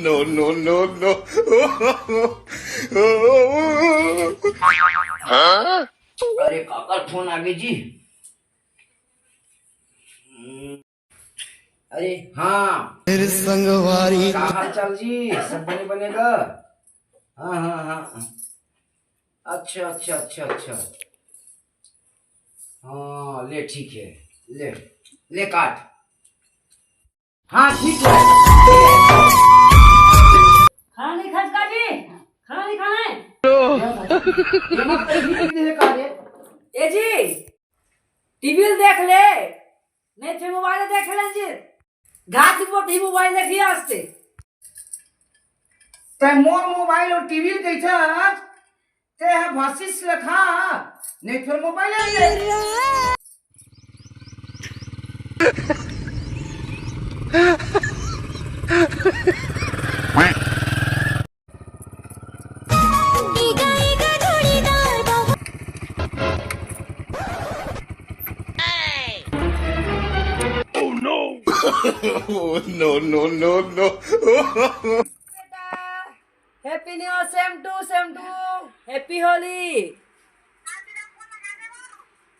no, no, no, no. हाँ? अरे काका फोन आ गई जी। अरे हाँ, मेरे संगवारी क्या हाल चाल जी? सब बनेगा? हाँ हाँ हाँ, अच्छा अच्छा अच्छा अच्छा। हाँ ले ठीक है, ले ले काट। हाँ ठीक है। खाना नहीं खा जी, खाना नहीं खाना है। ये मत कहीं दे का रे। ए जी टीवी देख ले, नहीं फिर मोबाइल देख ले जी। घाट पर ही मोबाइल देखिए आस्ते। ते मोर मोबाइल और टीवी कैसा ते है भाषिस लखा, नहीं फिर मोबाइल ले। Oh, no, no, no, no. Happy new year, same to happy Holi.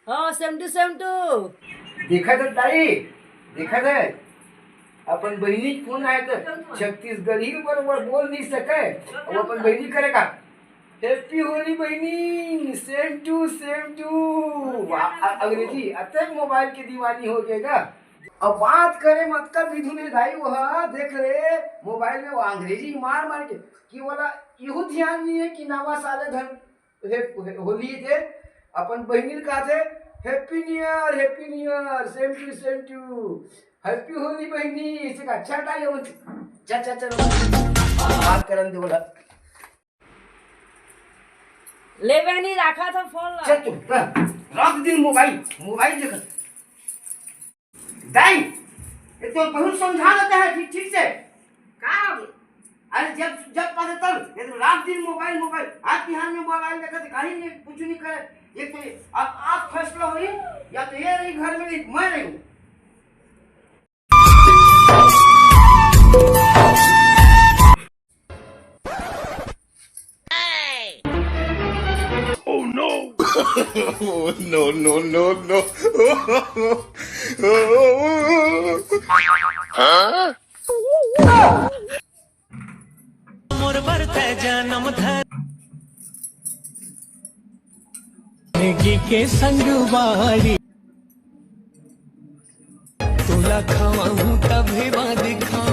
हाँ सेम टू। देखा था ताई, देखा था अपन बहिनी फोन आया तो छत्तीसगढ़ी बरोबर बोल नहीं सके, अब अपन बहिनी करेगा हैप्पी होली बहिनी, सेम टू। अंग्रेजी अतक मोबाइल की दीवानी हो गएगा। अब बात करे मत कर विधु ने भाई, वह देख ले मोबाइल में वो अंग्रेजी मार के कि बोला यहू ध्यान नहीं है कि नवा साले धन होली थे अपन बहिनी का थे happy new year, same to happy Holi बहिनी। इसका अच्छा टाइम चल बात करन दे बोला। ले बहनी रखा था फोन। चल तू रख दिन मोबाइल देख दाई, ये तो बहुत समझा देता है ठीक से। का हो गया? अरे जब पता तब ये तो रात दिन मोबाइल आज बिहान में मोबाइल देखा तो कहीं नहीं कुछ नहीं करे। ये तो अब आप फैसला हो या तो ये रही घर में मैं रही हूँ। Oh, no. Oh, no, no, no, no. हाँ? मोर बरते जन्म धर के संगवारी तुला खावा तभी बाद खा